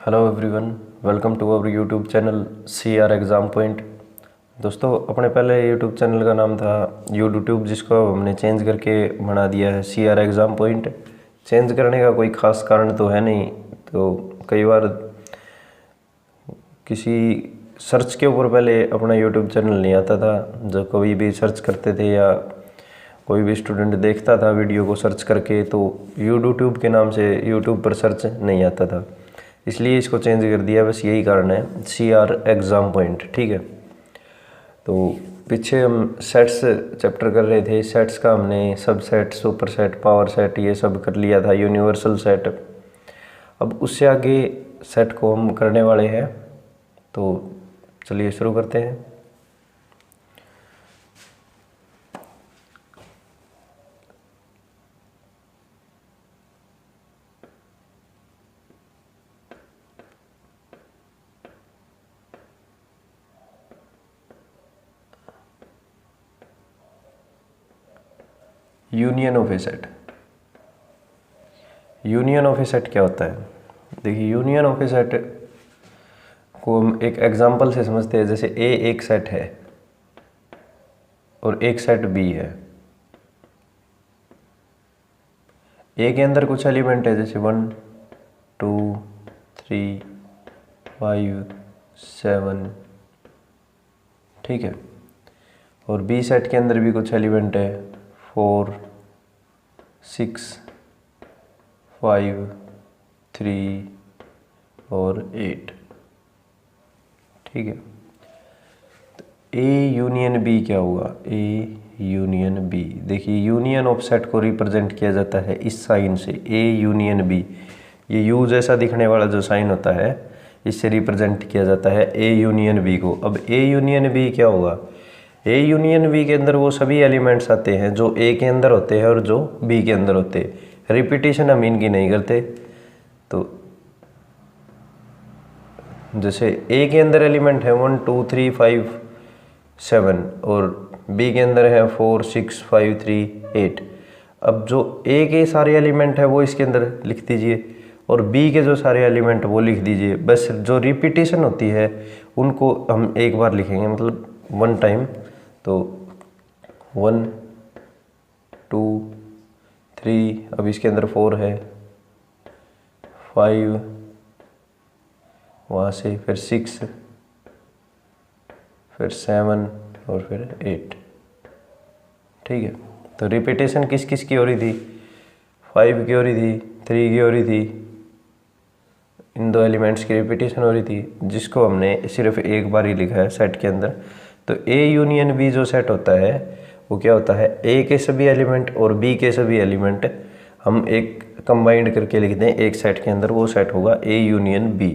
Hello everyone, welcome to our YouTube channel CR exam point. दोस्तों, अपने पहले YouTube channel का नाम था यूट्यूब, जिसको अब हमने चेंज करके बना दिया है CR एग्ज़ाम पॉइंट। चेंज करने का कोई ख़ास कारण तो है नहीं, तो कई बार किसी सर्च के ऊपर पहले अपना यूट्यूब चैनल नहीं आता था। जब कभी भी सर्च करते थे या कोई भी स्टूडेंट देखता था वीडियो को सर्च करके, तो यूट्यूब के नाम से यूट्यूब पर सर्च नहीं आता था, इसलिए इसको चेंज कर दिया। बस यही कारण है, CR एग्ज़ाम पॉइंट। ठीक है, तो पीछे हम सेट्स चैप्टर कर रहे थे। सेट्स का हमने सब set, super set, power set ये सब कर लिया था, यूनिवर्सल सेट। अब उससे आगे सेट को हम करने वाले हैं, तो चलिए शुरू करते हैं। Union of a set. Union of a set क्या होता है? देखिए, यूनियन ऑफ ए सेट को हम एक एग्जांपल से समझते हैं। जैसे ए एक सेट है और एक सेट बी है। ए के अंदर कुछ एलिमेंट है, जैसे 1 2 3 5 7, ठीक है। और बी सेट के अंदर भी कुछ एलिमेंट है, 4 6 5 3 और 8, ठीक है। तो ए यूनियन बी क्या हुआ? A union B. देखिए, यूनियन ऑफ सेट को रिप्रेजेंट किया जाता है इस साइन से, ए यूनियन बी। ये यू जैसा दिखने वाला जो साइन होता है, इससे रिप्रेजेंट किया जाता है ए यूनियन बी को। अब ए यूनियन बी क्या होगा? ए यूनियन बी के अंदर वो सभी एलिमेंट्स आते हैं जो ए के अंदर होते हैं और जो बी के अंदर होते हैं। रिपीटेशन हम इनकी नहीं करते। तो जैसे ए के अंदर एलिमेंट है 1 2 3 5 7 और बी के अंदर है 4 6 5 3 8। अब जो ए के सारे एलिमेंट है वो इसके अंदर लिख दीजिए और बी के जो सारे एलिमेंट वो लिख दीजिए। बस जो रिपीटेशन होती है उनको हम एक बार लिखेंगे, मतलब 1 टाइम। तो 1 2 3, अब इसके अंदर 4 है, 5 वहाँ से, फिर 6, फिर 7 और फिर 8, ठीक है। तो रिपीटेशन किस किस की हो रही थी? 5 की हो रही थी, 3 की हो रही थी। इन दो एलिमेंट्स की रिपीटेशन हो रही थी, जिसको हमने सिर्फ एक बार ही लिखा है सेट के अंदर। तो ए यूनियन बी जो सेट होता है वो क्या होता है? ए के सभी एलिमेंट और बी के सभी एलिमेंट हम एक कंबाइंड करके लिख दें एक सेट के अंदर, वो सेट होगा ए यूनियन बी,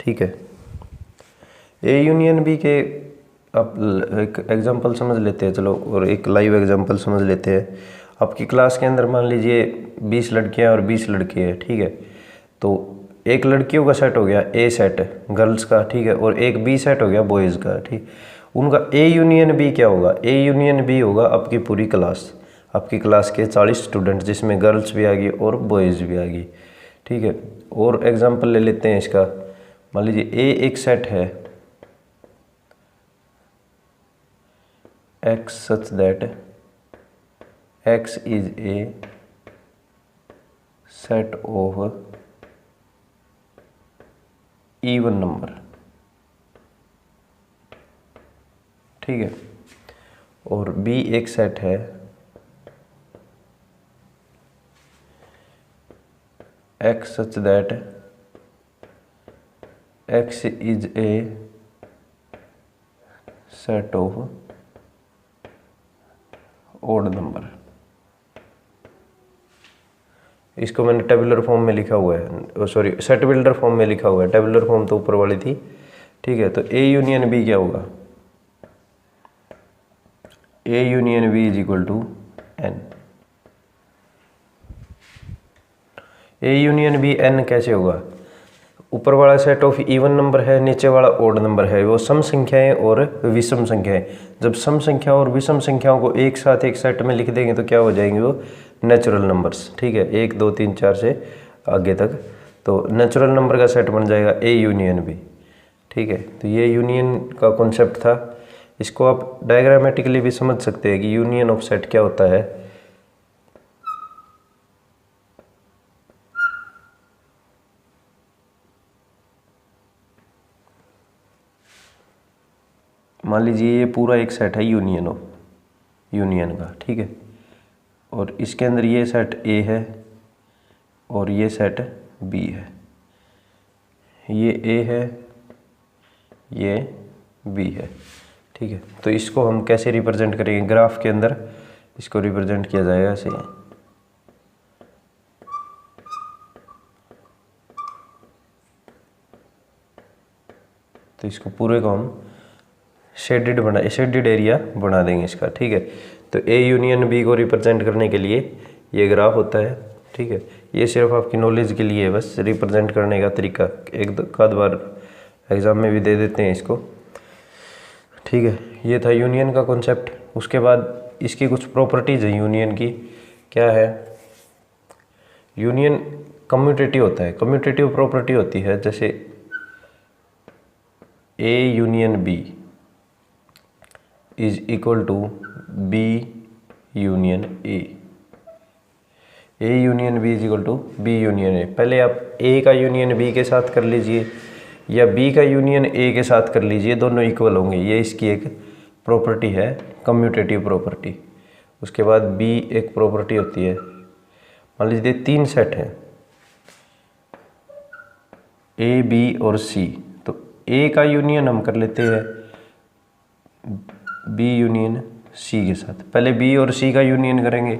ठीक है। ए यूनियन बी के अब एक एग्जांपल समझ लेते हैं, चलो, और एक लाइव एग्जांपल समझ लेते हैं। आपकी क्लास के अंदर मान लीजिए 20 लड़कियां और 20 लड़के हैं, ठीक है। तो एक लड़कियों का सेट हो गया ए सेट, गर्ल्स का, ठीक है, और एक बी सेट हो गया बॉयज़ का, ठीक। उनका ए यूनियन बी क्या होगा? ए यूनियन बी होगा आपकी पूरी क्लास, आपकी क्लास के 40 स्टूडेंट, जिसमें गर्ल्स भी आ गई और बॉयज़ भी आ गई, ठीक है। और एग्जांपल ले लेते हैं इसका। मान लीजिए ए एक सेट है x such that x is a set of even number, ठीक है। और b एक सेट है x such that x is a set of odd number. इसको मैंने टेबुलर फॉर्म में लिखा हुआ है, सॉरी, सेट बिल्डर फॉर्म में लिखा हुआ है। टेबुलर फॉर्म तो ऊपर वाली थी, ठीक है। तो ए यूनियन बी क्या होगा? A union B is equal to N. A union B N कैसे होगा? ऊपर वाला सेट ऑफ इवन नंबर है, नीचे वाला ओड नंबर है, वो सम संख्याएं और विषम संख्याएं। जब सम संख्या और विषम संख्याओं को एक साथ एक सेट में लिख देंगे तो क्या हो जाएंगे? वो नेचुरल नंबर्स, ठीक है, 1 2 3 4 से आगे तक। तो नेचुरल नंबर का सेट बन जाएगा ए यूनियन बी। ठीक है, तो ये यूनियन का कॉन्सेप्ट था। इसको आप डायग्रामेटिकली भी समझ सकते हैं कि यूनियन ऑफ सेट क्या होता है। मान लीजिए ये पूरा एक सेट है यूनियन का। ठीक है, और इसके अंदर ये सेट ए है और ये सेट बी है। ये ए है, ये बी है। ठीक है, तो इसको हम कैसे रिप्रेजेंट करेंगे? ग्राफ के अंदर इसको रिप्रेजेंट किया जाएगा ऐसे। तो इसको पूरे को हम शेडेड एरिया बना देंगे इसका। ठीक है, तो ए यूनियन बी को रिप्रेजेंट करने के लिए ये ग्राफ होता है। ठीक है, ये सिर्फ आपकी नॉलेज के लिए है, बस रिप्रेजेंट करने का तरीका। एक आध बार एग्जाम में भी दे देते हैं इसको। ठीक है, ये था यूनियन का कॉन्सेप्ट। उसके बाद इसकी कुछ प्रॉपर्टीज है यूनियन की। क्या है? यूनियन कम्यूटेटिव होता है। कम्यूटेटिव प्रॉपर्टी होती है जैसे A union B is equal to B union A. A union B is equal to B union A. पहले आप ए का यूनियन बी के साथ कर लीजिए या बी का यूनियन ए के साथ कर लीजिए, दोनों इक्वल होंगे। ये इसकी एक प्रॉपर्टी है, कम्यूटेटिव प्रॉपर्टी। उसके बाद बी एक प्रॉपर्टी होती है। मान लीजिए 3 सेट हैं, ए बी और सी। तो ए का यूनियन हम कर लेते हैं बी यूनियन सी के साथ। पहले बी और सी का यूनियन करेंगे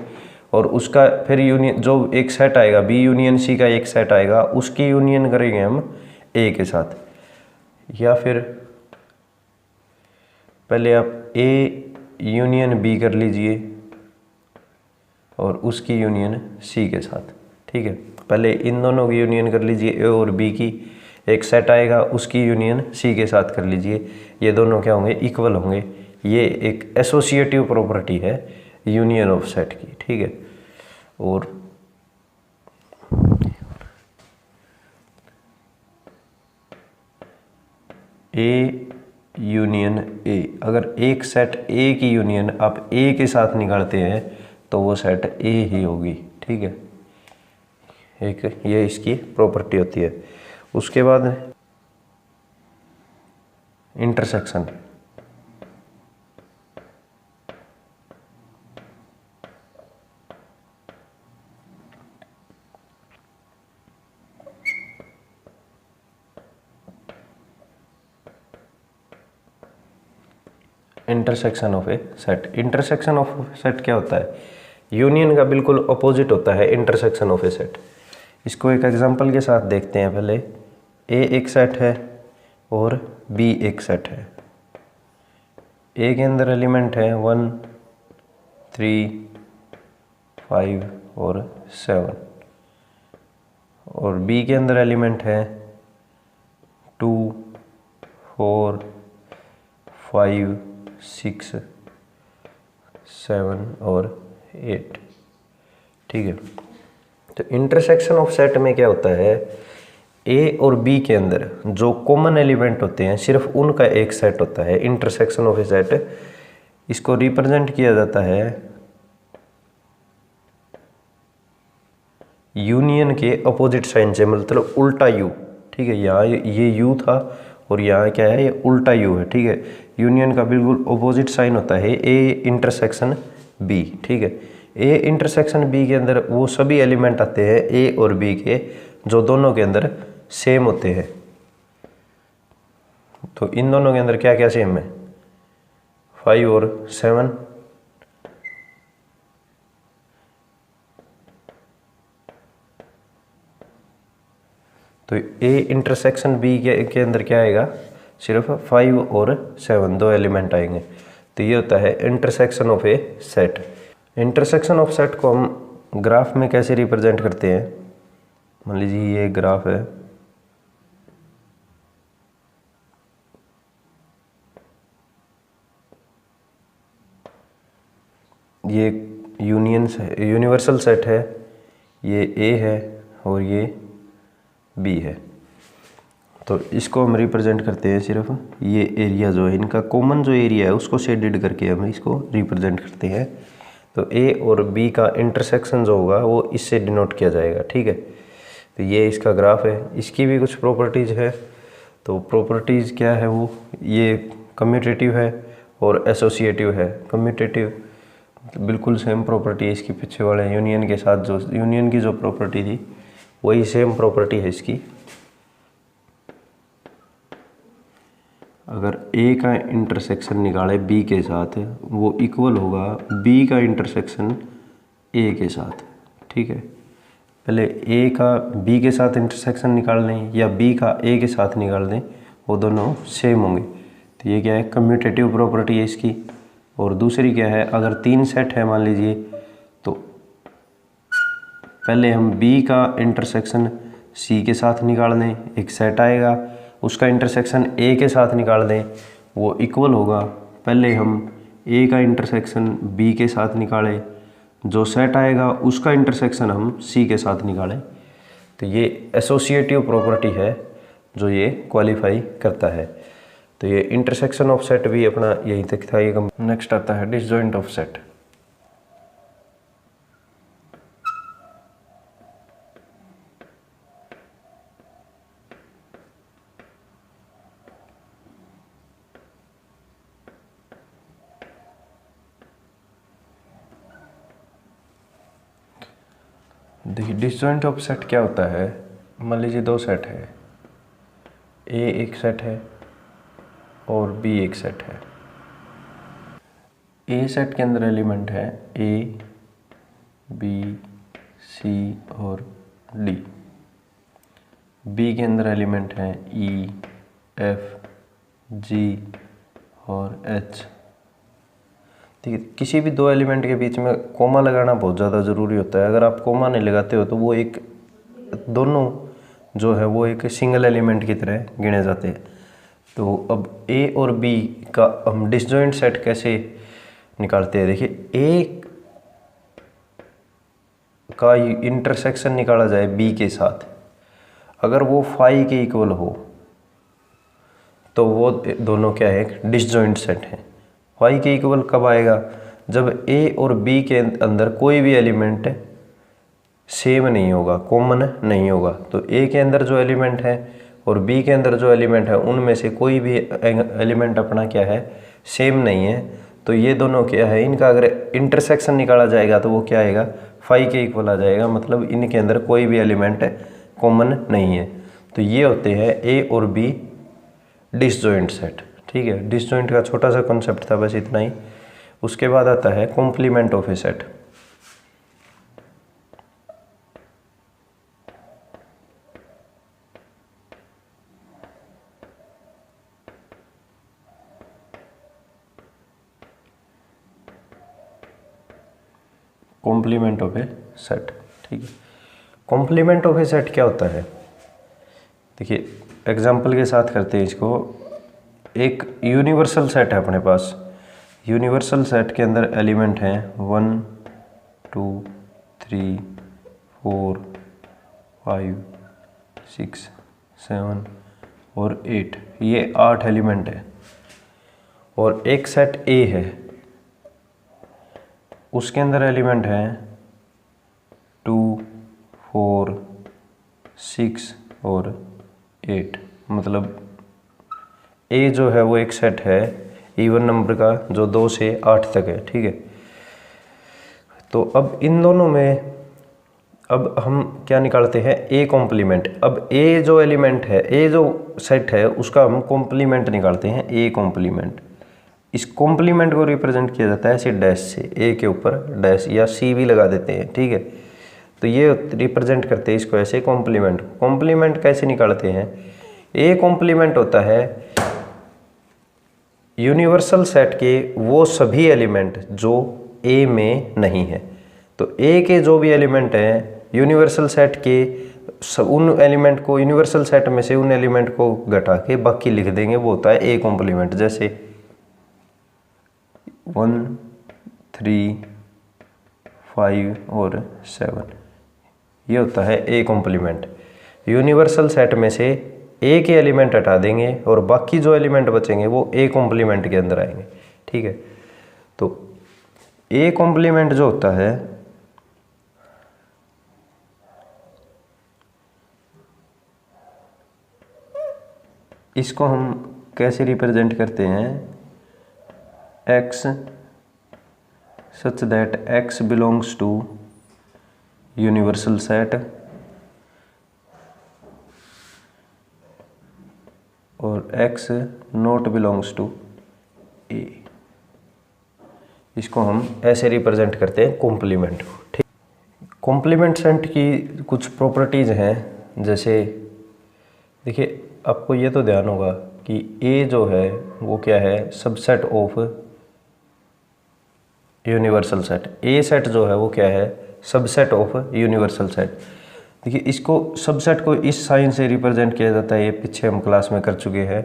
और उसका फिर यूनियन, जो एक सेट आएगा बी यूनियन सी का एक सेट आएगा, उसकी यूनियन करेंगे हम ए के साथ। या फिर पहले आप ए यूनियन बी कर लीजिए और उसकी यूनियन सी के साथ। ठीक है, पहले इन दोनों की यूनियन कर लीजिए, ए और बी की। एक सेट आएगा, उसकी यूनियन सी के साथ कर लीजिए। ये दोनों क्या होंगे? इक्वल होंगे। ये एक एसोसिएटिव प्रॉपर्टी है यूनियन ऑफ सेट की। ठीक है, और ए यूनियन ए, अगर एक सेट ए की यूनियन आप ए के साथ निकालते हैं तो वो सेट ए ही होगी। ठीक है, एक ये इसकी प्रॉपर्टी होती है। उसके बाद intersection. Intersection of a set. Intersection of set क्या होता है? यूनियन का बिल्कुल अपोजिट होता है इंटरसेक्शन ऑफ ए सेट। इसको एक एग्जांपल के साथ देखते हैं। पहले ए एक सेट है और बी एक सेट है। ए के अंदर एलिमेंट है 1, 3, 5 और 7 और बी के अंदर एलिमेंट है 2, 4, 5, 6, 7 और 8। ठीक है, तो इंटरसेक्शन ऑफ सेट में क्या होता है? ए और बी के अंदर जो कॉमन एलिमेंट होते हैं सिर्फ उनका एक सेट होता है इंटरसेक्शन ऑफ ए सेट। इसको रिप्रेजेंट किया जाता है यूनियन के अपोजिट साइन से, मतलब उल्टा यू। ठीक है, यहाँ ये यू था और यहाँ क्या है? ये उल्टा यू है। ठीक है, यूनियन का बिल्कुल अपोजिट साइन होता है ए इंटरसेक्शन बी। ठीक है, ए इंटरसेक्शन बी के अंदर वो सभी एलिमेंट आते हैं ए और बी के जो दोनों के अंदर सेम होते हैं। तो इन दोनों के अंदर क्या क्या सेम है? 5 और 7। तो ए इंटरसेक्शन बी के अंदर क्या आएगा? सिर्फ 5 और 7 दो एलिमेंट आएंगे। तो ये होता है intersection of a set. Intersection of set को हम ग्राफ में कैसे रिप्रेजेंट करते हैं? मान लीजिए ये ग्राफ है, ये यूनिवर्सल सेट है, ये ए है और ये बी है। तो इसको हम रिप्रेजेंट करते हैं सिर्फ ये एरिया जो है इनका कॉमन जो एरिया है उसको शेडेड करके हम इसको रिप्रेजेंट करते हैं। तो ए और बी का इंटरसेक्शन जो होगा वो इससे डिनोट किया जाएगा, ठीक है। तो ये इसका ग्राफ है, इसकी भी कुछ प्रॉपर्टीज़ है। तो प्रॉपर्टीज़ क्या है वो, ये कम्यूटेटिव है और एसोसिएटिव है। कम्यूटेटिव बिल्कुल सेम प्रॉपर्टी है इसकी पीछे वाले यूनियन के साथ, जो यूनियन की जो प्रॉपर्टी थी वही सेम प्रॉपर्टी है इसकी। अगर ए का इंटरसेक्शन निकाले बी के साथ वो इक्वल होगा बी का इंटरसेक्शन ए के साथ, ठीक है। पहले ए का बी के साथ इंटरसेक्शन निकाल लें या बी का ए के साथ निकाल दें, वो दोनों सेम होंगे। तो ये क्या है, कम्यूटेटिव प्रॉपर्टी है इसकी। और दूसरी क्या है, अगर 3 सेट है मान लीजिए, तो पहले हम बी का इंटरसेक्शन सी के साथ निकाल दें, एक सेट आएगा। उसका इंटरसेक्शन ए के साथ निकाल दें, वो इक्वल होगा। पहले हम ए का इंटरसेक्शन बी के साथ निकालें, जो सेट आएगा उसका इंटरसेक्शन हम सी के साथ निकालें। तो ये एसोसिएटिव प्रॉपर्टी है जो ये क्वालिफाई करता है। तो ये इंटरसेक्शन ऑफ सेट भी अपना यहीं तक था। ये नेक्स्ट आता है डिसजॉइंट ऑफ सेट। देखिए डिसजॉइंट ऑफ सेट क्या होता है। मान लीजिए 2 सेट है, ए एक सेट है और बी एक सेट है। ए सेट के अंदर एलिमेंट है ए, बी, सी और डी। बी के अंदर एलिमेंट है ई, एफ, जी और एच। ठीक है, किसी भी 2 एलिमेंट के बीच में कोमा लगाना बहुत ज़्यादा ज़रूरी होता है। अगर आप कोमा नहीं लगाते हो तो वो एक दोनों जो है वो एक सिंगल एलिमेंट की तरह गिने जाते हैं। तो अब ए और बी का हम डिसजॉइंट सेट कैसे निकालते हैं। देखिए ए का इंटरसेक्शन निकाला जाए बी के साथ, अगर वो फाई के इक्वल हो तो वो दोनों क्या है, डिसजॉइंट सेट है। फाई के इक्वल कब आएगा, जब ए और बी के अंदर कोई भी एलिमेंट सेम नहीं होगा, कॉमन नहीं होगा। तो ए के अंदर जो एलिमेंट है और बी के अंदर जो एलिमेंट है उनमें से कोई भी एलिमेंट अपना क्या है, सेम नहीं है। तो ये दोनों क्या है, इनका अगर इंटरसेक्शन निकाला जाएगा तो वो क्या आएगा, फाई के इक्वल आ जाएगा। मतलब इनके अंदर कोई भी एलिमेंट कॉमन नहीं है। तो ये होते हैं ए और बी डिसजॉइंट सेट, ठीक है। डिसजॉइंट का छोटा सा कॉन्सेप्ट था, बस इतना ही। उसके बाद आता है complement of a set. Complement of a set, ठीक है। कॉम्प्लीमेंट ऑफ ए सेट क्या होता है, देखिए एग्जाम्पल के साथ करते हैं इसको। एक यूनिवर्सल सेट है अपने पास। यूनिवर्सल सेट के अंदर एलिमेंट हैं 1, 2, 3, 4, 5, 6, 7 और 8। ये 8 एलिमेंट है। और एक सेट ए है, उसके अंदर एलिमेंट हैं 2, 4, 6 और 8। मतलब ए जो है वो एक सेट है इवन नंबर का जो 2 से 8 तक है, ठीक है। तो अब इन दोनों में अब हम क्या निकालते हैं, ए कॉम्प्लीमेंट। अब ए जो एलिमेंट है, ए जो सेट है उसका हम कॉम्प्लीमेंट निकालते हैं, ए कॉम्प्लीमेंट। इस कॉम्प्लीमेंट को रिप्रेजेंट किया जाता है ऐसे डैश से, ए के ऊपर डैश या सी भी लगा देते हैं, ठीक है। तो ये रिप्रेजेंट करते हैं इसको ऐसे कॉम्प्लीमेंट। कॉम्प्लीमेंट कैसे निकालते हैं, ए कॉम्प्लीमेंट होता है यूनिवर्सल सेट के वो सभी एलिमेंट जो ए में नहीं है। तो ए के जो भी एलिमेंट हैं यूनिवर्सल सेट के उन एलिमेंट को, यूनिवर्सल सेट में से उन एलिमेंट को घटा के बाकी लिख देंगे, वो होता है ए कॉम्प्लीमेंट। जैसे 1, 3, 5 और 7, ये होता है ए कॉम्प्लीमेंट। यूनिवर्सल सेट में से ए के एलिमेंट हटा देंगे और बाकी जो एलिमेंट बचेंगे वो ए कॉम्प्लीमेंट के अंदर आएंगे। ठीक है, तो ए कॉम्प्लीमेंट जो होता है इसको हम कैसे रिप्रेजेंट करते हैं, x such that x belongs to universal set और x not belongs to A. इसको हम ऐसे रिप्रेजेंट करते हैं कॉम्प्लीमेंट को। ठीक, कॉम्प्लीमेंट सेट की कुछ प्रॉपर्टीज हैं, जैसे देखिए आपको ये तो ध्यान होगा कि ए जो है वो क्या है, subset of universal set. A set जो है वो क्या है, सबसेट ऑफ यूनिवर्सल सेट। देखिए इसको सबसेट को इस साइन से रिप्रेजेंट किया जाता है, ये पीछे हम क्लास में कर चुके हैं।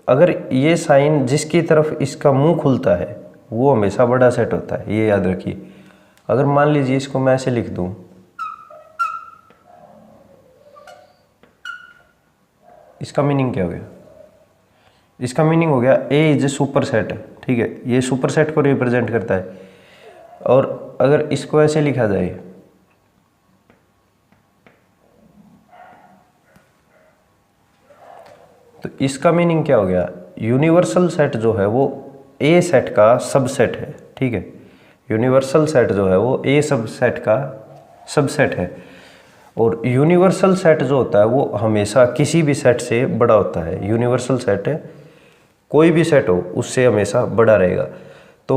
अगर ये साइन जिसकी तरफ इसका मुंह खुलता है वो हमेशा बड़ा सेट होता है, ये याद रखिए। अगर मान लीजिए इसको मैं ऐसे लिख दूं, इसका मीनिंग क्या हो गया, इसका मीनिंग हो गया ए इज ए सुपर सेट। ठीक है, ये सुपर सेट को रिप्रेजेंट करता है। और अगर इसको ऐसे लिखा जाए, तो इसका मीनिंग क्या हो गया, यूनिवर्सल सेट जो है वो ए सेट का सबसेट है। ठीक है, यूनिवर्सल सेट जो है वो ए सबसेट का सबसेट है। और यूनिवर्सल सेट जो होता है वो हमेशा किसी भी सेट से बड़ा होता है। यूनिवर्सल सेट कोई भी सेट हो उससे हमेशा बड़ा रहेगा। तो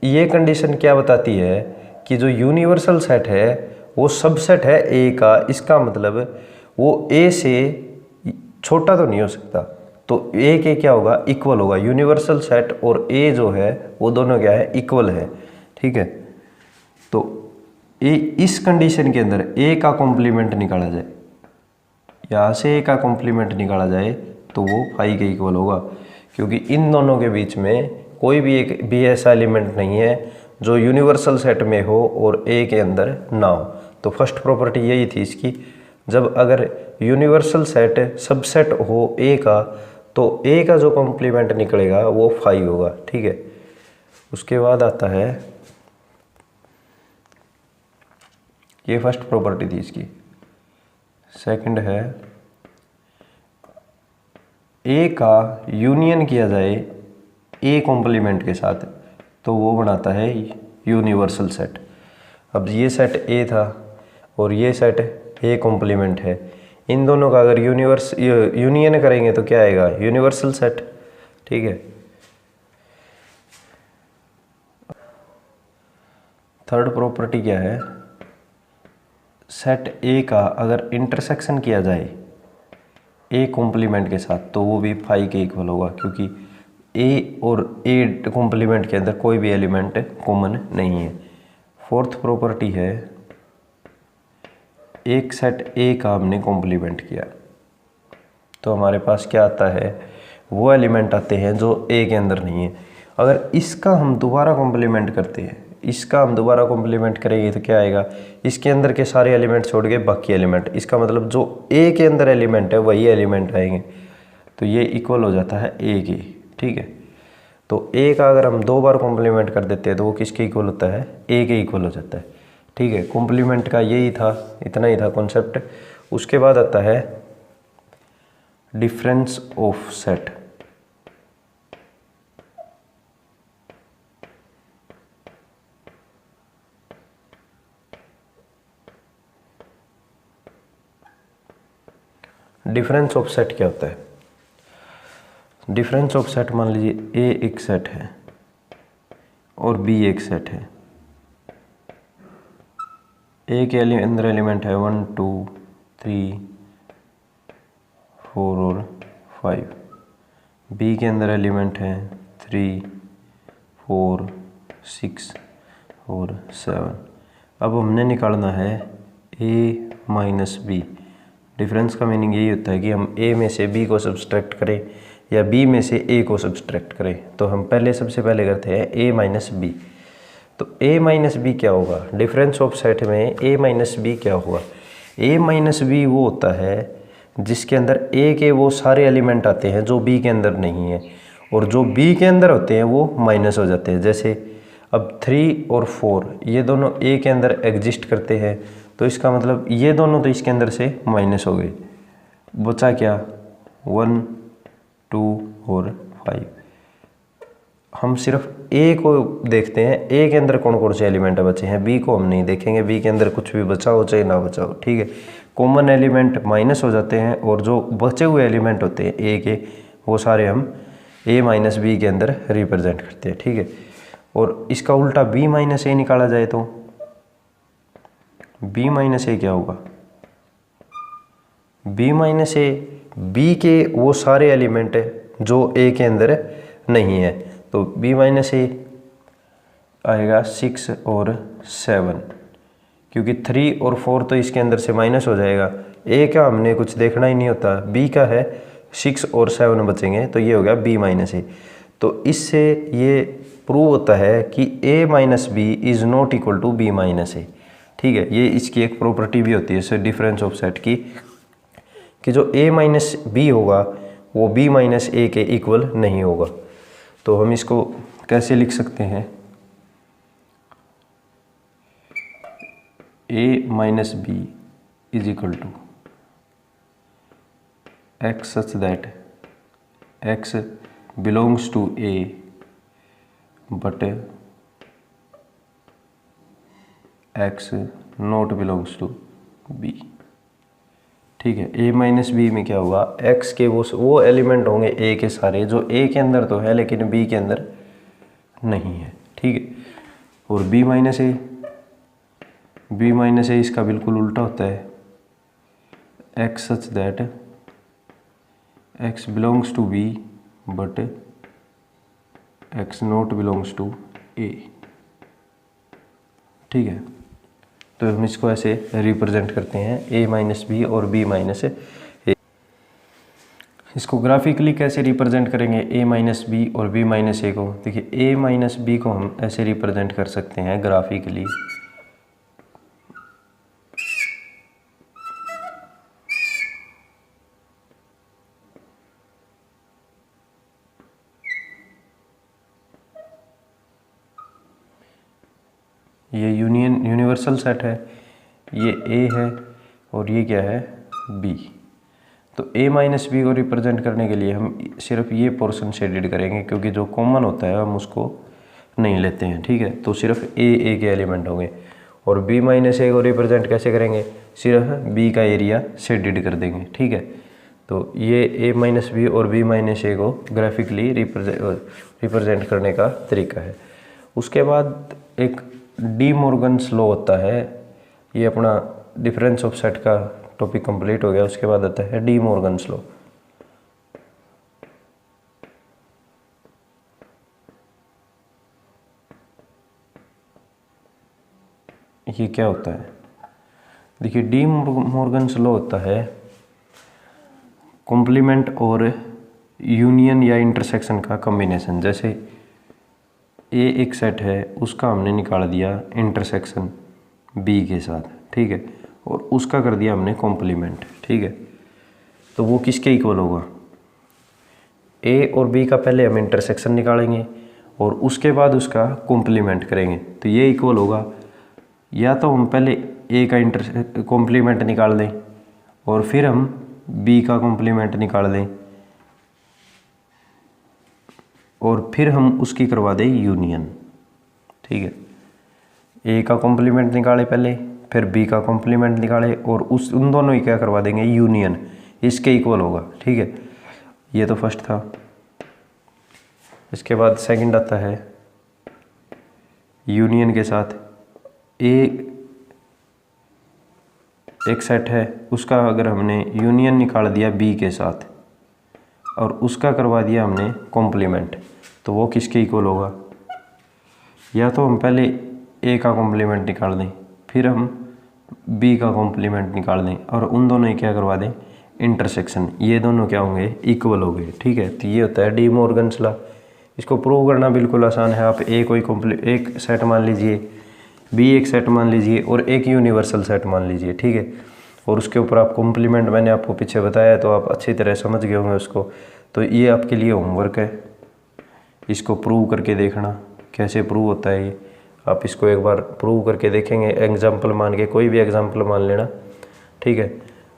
ये कंडीशन क्या बताती है कि जो यूनिवर्सल सेट है वो सबसेट है ए का, इसका मतलब वो ए से छोटा तो नहीं हो सकता, तो ए के क्या होगा, इक्वल होगा। यूनिवर्सल सेट और ए जो है वो दोनों क्या है, इक्वल है। ठीक है, तो ए इस कंडीशन के अंदर ए का कॉम्प्लीमेंट निकाला जाए, यहाँ से ए का कॉम्प्लीमेंट निकाला जाए तो वो फाई के इक्वल होगा, क्योंकि इन दोनों के बीच में कोई भी एक भी ऐसा एलिमेंट नहीं है जो यूनिवर्सल सेट में हो और ए के अंदर ना हो। तो फर्स्ट प्रॉपर्टी यही थी इसकी, जब अगर यूनिवर्सल सेट सबसेट हो ए का तो ए का जो कॉम्प्लीमेंट निकलेगा वो फाई होगा। ठीक है, उसके बाद आता है, ये फर्स्ट प्रॉपर्टी थी इसकी। सेकंड है, ए का यूनियन किया जाए ए कॉम्प्लीमेंट के साथ तो वो बनाता है यूनिवर्सल सेट। अब ये सेट ए था और ये सेट ए कॉम्प्लीमेंट है, इन दोनों का अगर यूनियन करेंगे तो क्या आएगा, यूनिवर्सल सेट। ठीक है, थर्ड प्रॉपर्टी क्या है, सेट ए का अगर इंटरसेक्शन किया जाए ए कॉम्प्लीमेंट के साथ तो वो भी फाई के इक्वल होगा, क्योंकि ए और ए कॉम्प्लीमेंट के अंदर कोई भी एलिमेंट कॉमन नहीं है। फोर्थ प्रॉपर्टी है, एक सेट ए का हमने कॉम्प्लीमेंट किया तो हमारे पास क्या आता है, वो एलिमेंट आते हैं जो ए के अंदर नहीं है। अगर इसका हम दोबारा कॉम्प्लीमेंट करते हैं, इसका हम दोबारा कॉम्प्लीमेंट करेंगे तो क्या आएगा, इसके अंदर के सारे एलिमेंट छोड़ के बाकी एलिमेंट, इसका मतलब जो ए के अंदर एलिमेंट है वही एलिमेंट आएंगे, तो ये इक्वल हो जाता है ए के। ठीक है, तो ए का अगर हम दो बार कॉम्प्लीमेंट कर देते हैं तो वो किसके इक्वल होता है, ए के इक्वल हो जाता है। ठीक है, कॉम्प्लीमेंट का यही था, इतना ही था कॉन्सेप्ट। उसके बाद आता है difference of set. Difference of set क्या होता है, डिफरेंस ऑफ सेट मान लीजिए ए एक सेट है और बी एक सेट है। ए के अंदर एलिमेंट है 1 2 3 4 और 5, बी के अंदर एलिमेंट है 3 4 6 और 7। अब हमने निकालना है ए माइनस बी। डिफरेंस का मीनिंग यही होता है कि हम ए में से बी को सब्सट्रैक्ट करें या बी में से ए को सब्सट्रैक्ट करें। तो हम सबसे पहले करते हैं ए माइनस बी। तो ए माइनस बी क्या होगा, डिफरेंस ऑफ सेट में ए माइनस बी क्या होगा, ए माइनस बी वो होता है जिसके अंदर ए के वो सारे एलिमेंट आते हैं जो बी के अंदर नहीं है, और जो बी के अंदर होते हैं वो माइनस हो जाते हैं। जैसे अब 3 और 4 ये दोनों ए के अंदर एग्जिस्ट करते हैं, तो इसका मतलब ये दोनों तो इसके अंदर से माइनस हो गए, बचा क्या 1 2 और 5। हम सिर्फ ए को देखते हैं, ए के अंदर कौन कौन से एलिमेंट बचे हैं, बी को हम नहीं देखेंगे, बी के अंदर कुछ भी बचा हो चाहे ना बचा हो, ठीक है। कॉमन एलिमेंट माइनस हो जाते हैं और जो बचे हुए एलिमेंट होते हैं ए के वो सारे हम ए माइनस बी के अंदर रिप्रेजेंट करते हैं, ठीक है। और इसका उल्टा बी माइनस ए निकाला जाए तो बी माइनस ए क्या होगा, बी माइनस ए बी के वो सारे एलिमेंट जो ए के अंदर नहीं है, तो बी माइनस ए आएगा 6 और 7, क्योंकि 3 और 4 तो इसके अंदर से माइनस हो जाएगा, ए का हमने कुछ देखना ही नहीं होता, बी का है 6 और 7 बचेंगे, तो ये हो गया बी माइनस ए। तो इससे ये प्रूव होता है कि A minus B is not equal to B minus A, ठीक है। ये इसकी एक प्रॉपर्टी भी होती है इससे डिफरेंस ऑफ सेट की, कि जो a माइनस बी होगा वो b माइनस ए के इक्वल नहीं होगा। तो हम इसको कैसे लिख सकते हैं, a minus B is equal to x such that x belongs to a but x not belongs to b, ठीक है। a माइनस बी में क्या होगा, x के वो एलिमेंट होंगे a के सारे जो a के अंदर तो है लेकिन b के अंदर नहीं है, ठीक है। और b माइनस ए इसका बिल्कुल उल्टा होता है, x such that x belongs to b but x not belongs to a, ठीक है। तो हम इसको ऐसे रिप्रेजेंट करते हैं a माइनस बी और b माइनस ए। इसको ग्राफिकली कैसे रिप्रेजेंट करेंगे a माइनस बी और b माइनस ए को, देखिए a माइनस बी को हम ऐसे रिप्रेजेंट कर सकते हैं ग्राफिकली, ये यूनिवर्सल सेट है, ये a है और ये क्या है b। तो a माइनस बी को रिप्रेजेंट करने के लिए हम सिर्फ ये पोर्शन शेडेड करेंगे, क्योंकि जो कॉमन होता है हम उसको नहीं लेते हैं, ठीक है। तो सिर्फ a के एलिमेंट होंगे। और b माइनस ए को रिप्रेजेंट कैसे करेंगे, सिर्फ b का एरिया शेडेड कर देंगे, ठीक है। तो ये a माइनस बी और b माइनस ए को ग्राफिकली रिप्रेजेंट करने का तरीका है। उसके बाद एक डी मॉर्गन्स लॉ होता है, ये अपना डिफरेंस ऑफ सेट का टॉपिक कंप्लीट हो गया। उसके बाद आता है डी मॉर्गन्स लॉ। ये क्या होता है, देखिए डी मॉर्गन्स लॉ होता है कॉम्प्लीमेंट और यूनियन या इंटरसेक्शन का कॉम्बिनेशन। जैसे ए एक सेट है, उसका हमने निकाल दिया इंटरसेक्शन बी के साथ, ठीक है, और उसका कर दिया हमने कॉम्प्लीमेंट, ठीक है। तो वो किसके इक्वल होगा, ए और बी का पहले हम इंटरसेक्शन निकालेंगे और उसके बाद उसका कॉम्प्लीमेंट करेंगे, तो ये इक्वल होगा। या तो हम पहले ए का कॉम्प्लीमेंट निकाल दें और फिर हम बी का कॉम्प्लीमेंट निकाल दें और फिर हम उसकी करवा दें यूनियन, ठीक है। ए का कॉम्प्लीमेंट निकाले पहले, फिर बी का कॉम्प्लीमेंट निकाले और उन दोनों ही क्या करवा देंगे, यूनियन, इसके इक्वल होगा, ठीक है। ये तो फर्स्ट था। इसके बाद सेकंड आता है यूनियन के साथ ए एक सेट है, उसका अगर हमने यूनियन निकाल दिया बी के साथ और उसका करवा दिया हमने कॉम्प्लीमेंट, तो वो किसके इक्वल होगा, या तो हम पहले ए का कॉम्प्लीमेंट निकाल दें फिर हम बी का कॉम्प्लीमेंट निकाल दें और उन दोनों ही क्या करवा दें, इंटरसेक्शन, ये दोनों क्या होंगे, इक्वल हो गए, ठीक है। तो ये होता है डी मॉर्गन्स लॉ। इसको प्रूव करना बिल्कुल आसान है। आप ए कोई एक सेट मान लीजिए, बी एक सेट मान लीजिए और एक यूनिवर्सल सेट मान लीजिए, ठीक है। और उसके ऊपर आप कॉम्प्लीमेंट मैंने आपको पीछे बताया, तो आप अच्छी तरह समझ गए होंगे उसको। तो ये आपके लिए होमवर्क है, इसको प्रूव करके देखना कैसे प्रूव होता है ये। आप इसको एक बार प्रूव करके देखेंगे, एग्जाम्पल मान के, कोई भी एग्जाम्पल मान लेना, ठीक है।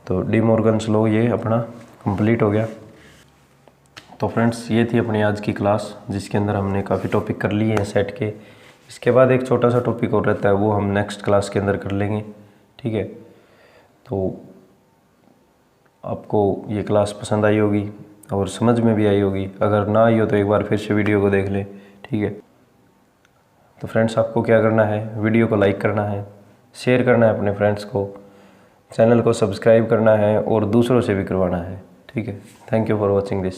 तो डी मॉर्गन्स लॉ ये अपना कंप्लीट हो गया। तो फ्रेंड्स ये थी अपनी आज की क्लास, जिसके अंदर हमने काफ़ी टॉपिक कर लिए हैं सेट के। इसके बाद एक छोटा सा टॉपिक और रहता है, वो हम नेक्स्ट क्लास के अंदर कर लेंगे, ठीक है। तो आपको ये क्लास पसंद आई होगी और समझ में भी आई होगी। अगर ना आई हो तो एक बार फिर से वीडियो को देख लें, ठीक है। तो फ्रेंड्स आपको क्या करना है, वीडियो को लाइक करना है, शेयर करना है अपने फ्रेंड्स को, चैनल को सब्सक्राइब करना है और दूसरों से भी करवाना है, ठीक है। Thank you for watching this.